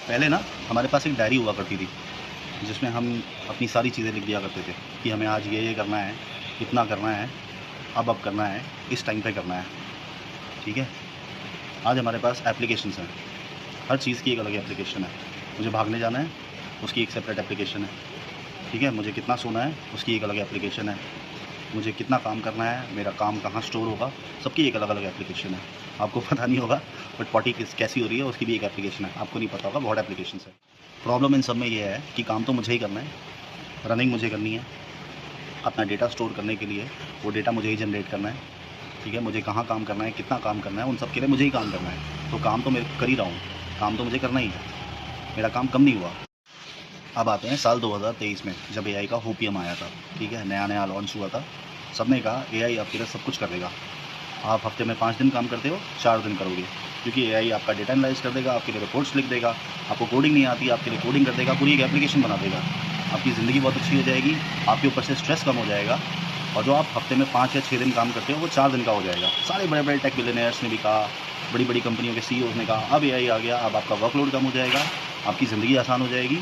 पहले ना हमारे पास एक डायरी हुआ करती थी, जिसमें हम अपनी सारी चीज़ें लिख दिया करते थे कि हमें आज ये करना है, इतना करना है, अब करना है, इस टाइम पे करना है। ठीक है। आज हमारे पास एप्लीकेशंस हैं, हर चीज़ की एक अलग एप्लीकेशन है। मुझे भागने जाना है, उसकी एक सेपरेट एप्लीकेशन है। ठीक है। मुझे कितना सोना है, उसकी एक अलग एप्लीकेशन है। मुझे कितना काम करना है, मेरा काम कहाँ स्टोर होगा, सबकी एक अलग अलग एप्लीकेशन है। आपको पता नहीं होगा, बट पॉटी कैसी हो रही है उसकी भी एक एप्लीकेशन है। आपको नहीं पता होगा, बहुत एप्लीकेशन है। प्रॉब्लम इन सब में ये है कि काम तो मुझे ही करना है, रनिंग मुझे करनी है, अपना डेटा स्टोर करने के लिए वो डेटा मुझे ही जनरेट करना है। ठीक है। मुझे कहाँ काम करना है, कितना काम करना है, उन सब के लिए मुझे ही काम करना है। तो काम तो मैं कर ही रहा हूँ, काम तो मुझे करना ही है, मेरा काम कम नहीं हुआ। अब आते हैं साल 2023 में, जब एआई का होपियम आया था। ठीक है। नया नया लॉन्च हुआ था। सबने कहा एआई आपके लिए सब कुछ कर देगा। आप हफ्ते में 5 दिन काम करते हो, 4 दिन करोगे, क्योंकि एआई आपका डेटा एनालाइज कर देगा, आपके लिए रिपोर्ट्स लिख देगा। आपको कोडिंग नहीं आती, आपके लिए कोडिंग कर देगा, पूरी एक एप्लीकेशन बना देगा। आपकी ज़िंदगी बहुत अच्छी हो जाएगी, आपके ऊपर से स्ट्रेस कम हो जाएगा, और जो आप हफ्ते में 5 या 6 दिन काम करते हो वो 4 दिन का हो जाएगा। सारे बड़े बड़े टेक बिलियनियर्स ने भी कहा, बड़ी बड़ी कंपनियों के सीईओज़ ने कहा अब एआई आ गया, अब आपका वर्कलोड कम हो जाएगा, आपकी ज़िंदगी आसान हो जाएगी।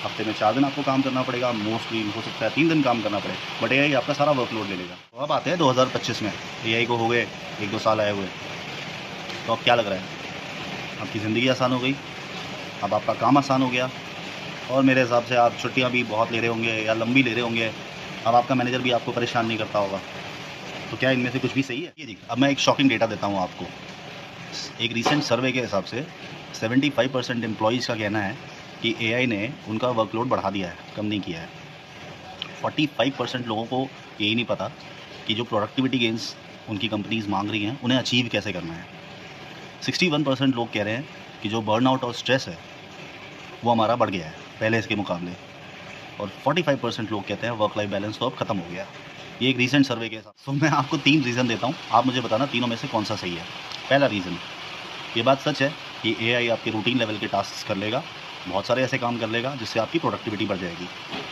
हफ्ते में 4 दिन आपको काम करना पड़ेगा, मोस्टली हो सकता है 3 दिन काम करना पड़े, बट एआई आपका सारा वर्कलोड ले लेगा। तो अब आते हैं 2025 में, एआई को हो गए 1-2 साल आए हुए। तो अब क्या लग रहा है, आपकी ज़िंदगी आसान हो गई, अब आपका काम आसान हो गया, और मेरे हिसाब से आप छुट्टियां भी बहुत ले रहे होंगे या लंबी ले रहे होंगे। अब आपका मैनेजर भी आपको परेशान नहीं करता होगा। तो क्या इनमें से कुछ भी सही है? ये जी, अब मैं एक शॉकिंग डेटा देता हूँ आपको। एक रीसेंट सर्वे के हिसाब से 75% एम्प्लॉयज़ का कहना है कि एआई ने उनका वर्कलोड बढ़ा दिया है, कम नहीं किया है। 45% लोगों को यही नहीं पता कि जो प्रोडक्टिविटी गेंस उनकी कंपनीज़ मांग रही हैं, उन्हें अचीव कैसे करना है। 61% लोग कह रहे हैं कि जो बर्नआउट और स्ट्रेस है, वो हमारा बढ़ गया है पहले इसके मुकाबले, और 45% लोग कहते हैं वर्क लाइफ बैलेंस तो अब ख़त्म हो गया। ये एक रीसेंट सर्वे के हिसाब से। तो मैं आपको 3 रीज़न देता हूँ, आप मुझे बताना तीनों में से कौन सा सही है। पहला रीज़न, ये बात सच है कि एआई आपके रूटीन लेवल के टास्क कर लेगा, बहुत सारे ऐसे काम कर लेगा जिससे आपकी प्रोडक्टिविटी बढ़ जाएगी।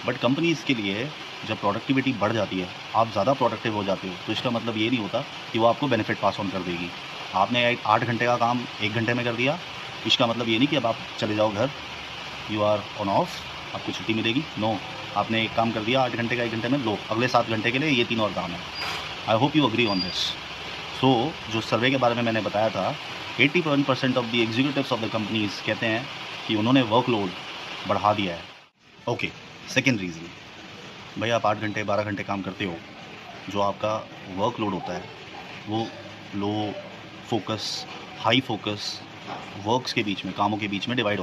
बट कंपनीज़ के लिए जब प्रोडक्टिविटी बढ़ जाती है, आप ज़्यादा प्रोडक्टिव हो जाते हो, तो इसका मतलब ये नहीं होता कि वो आपको बेनिफिट पास ऑन कर देगी। आपने 8 घंटे का काम 1 घंटे में कर दिया, इसका मतलब ये नहीं कि अब आप चले जाओ घर, यू आर ऑन ऑफ, आपको छुट्टी मिलेगी। नो, आपने एक काम कर दिया 8 घंटे का 1 घंटे में, लो अगले 7 घंटे के लिए ये 3 और काम है। I hope you agree on this. So जो सर्वे के बारे में मैंने बताया था, 81% of the executives of the companies कहते हैं कि उन्होंने वर्कलोड बढ़ा दिया है। ओके। सेकेंड रीज़न, भाई आप 8 घंटे 12 घंटे काम करते हो, जो आपका वर्कलोड होता है वो लो फोकस, हाई फोकस वर्क्स के बीच में, कामों के बीच में डिवाइड होता है।